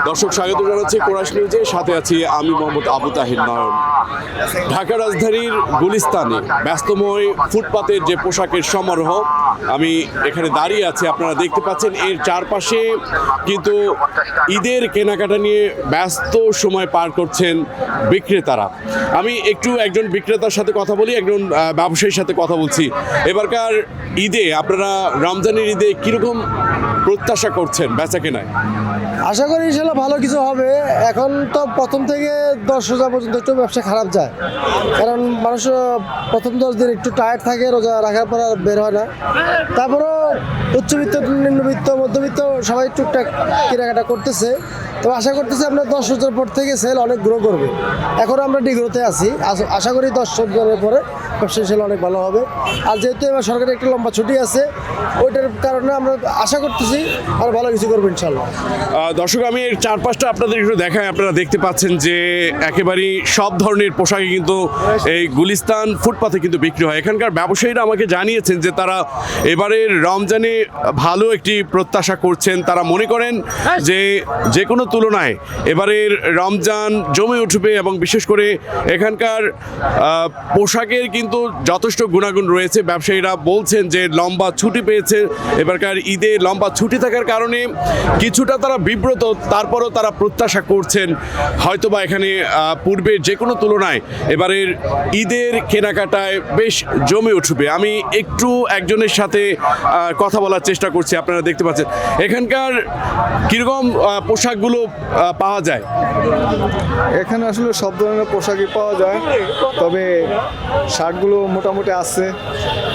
দর্শক স্বাগত জানাচ্ছি কোরাস নিউজে, সাথে আছি আমি মোহাম্মদ আবু তাহির নয়ন। ঢাকা রাজধানীর গুলিস্তানে ব্যস্তময় ফুটপাতের যে পোশাকের সমারোহ, আমি এখানে দাঁড়িয়ে আছি, আপনারা দেখতে পাচ্ছেন এর চারপাশে কিন্তু ঈদের কেনাকাটা নিয়ে ব্যস্ত সময় পার করছেন বিক্রেতারা। আমি একটু একজন বিক্রেতার সাথে কথা বলি, একজন ব্যবসায়ীর সাথে কথা বলছি। এবারকার ঈদে আপনারা রমজানের ঈদে কীরকম প্রত্যাশা করছেন বেচা কেনায়? আশা করি ইনশাল্লাহ ভালো কিছু হবে। এখন তো প্রথম থেকে 10 রোজা পর্যন্ত একটু ব্যবসা খারাপ যায়, কারণ মানুষ প্রথম 10 দিন একটু টায়ার্ড থাকে, রোজা রাখার পর আর বের হয় না। তারপরেও উচ্চবিত্ত, নিম্নবিত্ত, মধ্যবিত্ত সবাই টুকটাক কেনাকাটা করতেছে। তো আশা করতেছি আমরা 10 রোজার পর থেকে সেল অনেক গ্রো করবে। এখন আমরা ডিগ্রোতে আছি, আশা করি 10 রোজার পরে ব্যবসা সেল অনেক ভালো হবে। আর যেহেতু এবার সরকারের একটা লম্বা ছুটি আছে, ওইটার কারণে আমরা আশা করতেছি আর ভালো কিছু করবো ইনশাল্লাহ। দর্শক, আমি এর চারপাশটা আপনাদের একটু দেখাই। আপনারা দেখতে পাচ্ছেন যে একেবারেই সব ধরনের পোশাকই কিন্তু এই গুলিস্তান ফুটপাথে কিন্তু বিক্রি হয়। এখানকার ব্যবসায়ীরা আমাকে জানিয়েছেন যে তারা এবারের রমজানে ভালো একটি প্রত্যাশা করছেন। তারা মনে করেন যে কোনো তুলনায় এবারের রমজান জমে উঠবে, এবং বিশেষ করে এখানকার পোশাকের কিন্তু যথেষ্ট গুণাগুণ রয়েছে। ব্যবসায়ীরা বলছেন যে লম্বা ছুটি পেয়েছে, এবারকার ঈদে লম্বা ছুটি থাকার কারণে কিছুটা তারা বিব্রত, তারপরও তারা প্রত্যাশা করছেন হয়তোবা এখানে পূর্বের যে কোনো তুলনায় এবারের ঈদের কেনাকাটায় বেশ জমে উঠবে। আমি একটু একজনের সাথে কথা বলার চেষ্টা করছি। আপনারা দেখতে পাচ্ছেন এখানকার কীরকম পোশাকগুলো পাওয়া যায়। এখানে আসলে সব ধরনের পোশাকই পাওয়া যায়, তবে শার্টগুলো মোটামুটি আছে,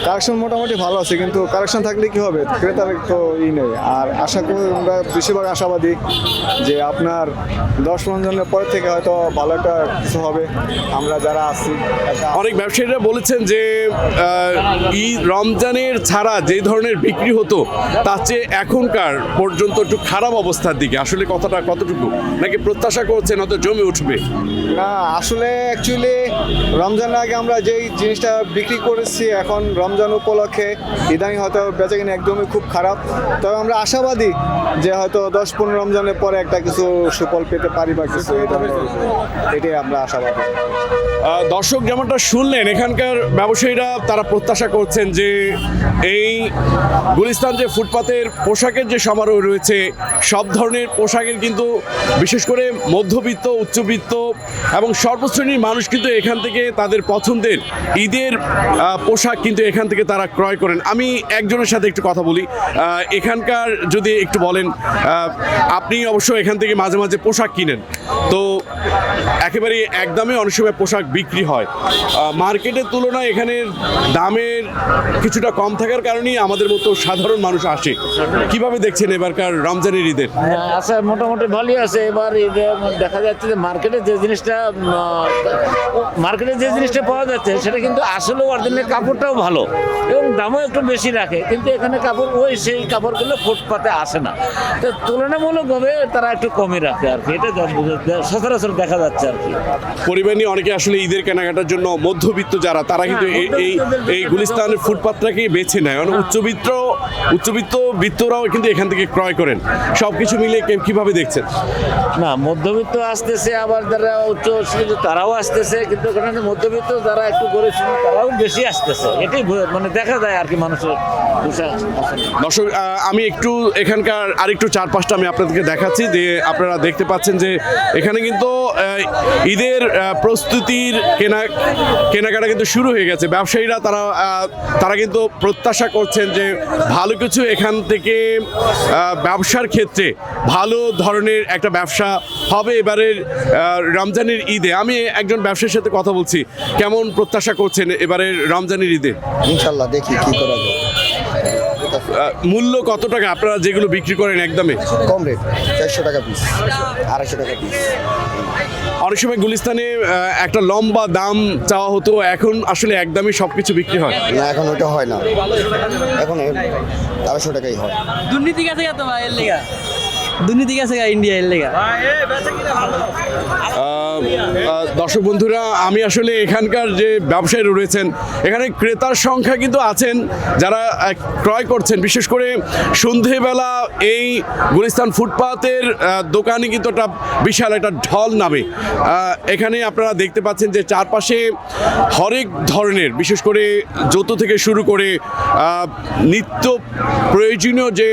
কালেকশন মোটামুটি ভালো আছে, কিন্তু কালেকশন থাকলে কি হবে, ক্রেতার তো নেই। আর আশা করি আমরা বেশিরভাগ আশাবাদী যে আপনার 10 রমজানের পর থেকে হয়তো ভালো একটা কিছু হবে। আমরা যারা আছি, অনেক ব্যবসায়ীরা বলেছেন যে ঈদ রমজানের ছাড়া যে ধরনের বিক্রি হতো তার চেয়ে এখনকার পর্যন্ত একটু খারাপ অবস্থার দিকে। আসলে কথাটা কতটুকু, নাকি প্রত্যাশা করছেন হয়তো জমে উঠবে? না, আসলে অ্যাকচুয়ালি রমজানের আগে আমরা যেই জিনিসটা বিক্রি করেছি, এখন রমজান উপলক্ষে ইদানিং হয়তো বেচাকেনা একদমই খুব খারাপ। তবে আমরা আশাবাদী যে হয়তো 10-15 রমজানের পরে একটা কিছু সুফল পেতে পারি বা কিছু, এটাই আমরা আশাবাদী। দর্শক, যেমনটা শুনলেন, এখানকার ব্যবসায়ীরা তারা প্রত্যাশা করছেন যে এই গুলিস্তান যে ফুটপাতের পোশাকের যে সমারোহ রয়েছে, সব ধরনের পোশাকের কিন্তু বিশেষ করে মধ্যবিত্ত, উচ্চবিত্ত এবং সর্বশ্রেণীর মানুষ কিন্তু এখান থেকে তাদের পছন্দের ঈদের পোশাক কিন্তু এখান থেকে তারা ক্রয় করেন। আমি একজনের সাথে একটু কথা বলি। এখানকার যদি একটু বলেন, আপনি অবশ্য এখান থেকে মাঝে মাঝে পোশাক কিনেন, তো একেবারে একদমই অনেক সময় পোশাক বিক্রি হয়। মার্কেটের তুলনায় এখানের দামের কিছুটা কম থাকার কারণেই আমাদের মতো সাধারণ মানুষ আসে। কিভাবে দেখছেন এবারকার রমজানের ঈদের? আচ্ছা, মোটামুটি ভালোই আছে। এবার দেখা যাচ্ছে যে মার্কেটে যে জিনিসটা পাওয়া যাচ্ছে সেটা কিন্তু আসলে অরিজিনাল কাপড়টাও ভালো এবং দামও একটু বেশি রাখে, কিন্তু এখানে কাপড় সেই কাপড়গুলো ফুটপাতে আসে না, তো তুলনামূলকভাবে তারা একটু কমই রাখে আর কি। এটা সচরাচর দেখা যাচ্ছে আর কি। পরিবার নিয়ে অনেকে আসলে ঈদের কেনাকাটার জন্য মধ্যবিত্ত যারা, তারা কিন্তু এই গুলিস্তানের ফুটপাতটাকেই বেছে নেয়। মানে উচ্চবিত্ত বিত্তরাও কিন্তু এখান থেকে ক্রয় করেন। সবকিছু মিলে কিভাবে দেখছেন? না, মধ্যবিত্ত আসতেছে, আবার যারা উচ্চ তারাও আসতেছে, কিন্তু এখানে মধ্যবিত্ত যারা একটু গরিব তারাও বেশি আসতেছে। এটাই মানে দেখা যায় আর কি মানুষের। দর্শক, আমি একটু এখানকার আরেকটু চারপাশটা আমি আপনাদেরকে দেখাচ্ছি, যে আপনারা দেখতে পাচ্ছেন যে এখানে কিন্তু ঈদের প্রস্তুতির কেনাকাটা কিন্তু শুরু হয়ে গেছে। ব্যবসায়ীরা তারা কিন্তু প্রত্যাশা করছেন যে ভালো কিছু এখান থেকে ব্যবসার ক্ষেত্রে ভালো ধরনের একটা ব্যবসা হবে এবারের রমজানের ঈদে। আমি একজন ব্যবসায়ীর সাথে কথা বলছি, কেমন প্রত্যাশা করছেন এবারের রমজানের ঈদে? ইনশাল্লাহ দেখি কি করা যায়। মূল্য কত টাকা আপনারা যেগুলো বিক্রি করেন? একদমই কম রেট, 400 টাকা পিস, 250 টাকা পিস। অনেক সময় গুলিস্তানে একটা লম্বা দাম চাওয়া হতো, এখন আসলে একদমই সবকিছু বিক্রি হয় না, এখন ওটা হয় না, এখন 250 টাকাই হয়। দুর্নীতি গেছে তো ভাই, এর লেগা দুর্নীতি গেছে ইন্ডিয়া এর লেগা। দর্শক বন্ধুরা, আমি আসলে এখানকার যে ব্যবসায়ীরা রয়েছেন এখানে ক্রেতার সংখ্যা কিন্তু আছেন যারা ক্রয় করছেন। বিশেষ করে সন্ধেবেলা এই গুলিস্তান ফুটপাতের দোকানে কিন্তু একটা বিশাল একটা ঢল নামে। এখানে আপনারা দেখতে পাচ্ছেন যে চারপাশে হরেক ধরনের, বিশেষ করে জুতো থেকে শুরু করে নিত্য প্রয়োজনীয় যে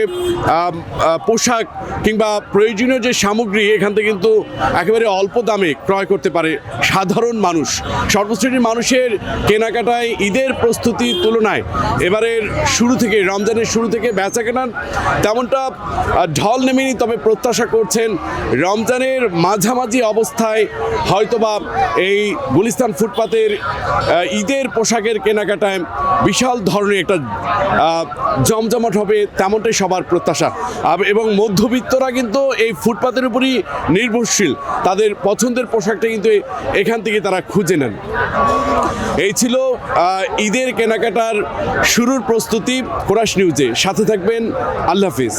পোশাক কিংবা প্রয়োজনীয় যে সামগ্রী এখান থেকে কিন্তু একেবারে অল্প দামে ক্রয় করতে পারে সাধারণ মানুষ। সর্বশ্রেণীর মানুষের কেনাকাটায় ঈদের প্রস্তুতির তুলনায় এবারের শুরু থেকে, রমজানের শুরু থেকে বেচা কেনার তেমনটা ঢল নেমেনি। তবে প্রত্যাশা করছেন রমজানের মাঝামাঝি অবস্থায় হয়তোবা এই গুলিস্তান ফুটপাতের ঈদের পোশাকের কেনাকাটায় বিশাল ধরনের একটা জমজমাট হবে, তেমনটাই সবার প্রত্যাশা। এবং মধ্যবিত্তরা কিন্তু এই ফুটপাতের উপরই নির্ভরশীল, তাদের পছন্দের পোশাকটা কিন্তু এখান থেকে তারা খুঁজে নেন। এই ছিল ঈদের কেনাকাটার শুরুর প্রস্তুতি। কোরাস নিউজে সাথে থাকবেন। আল্লাহ হাফিজ।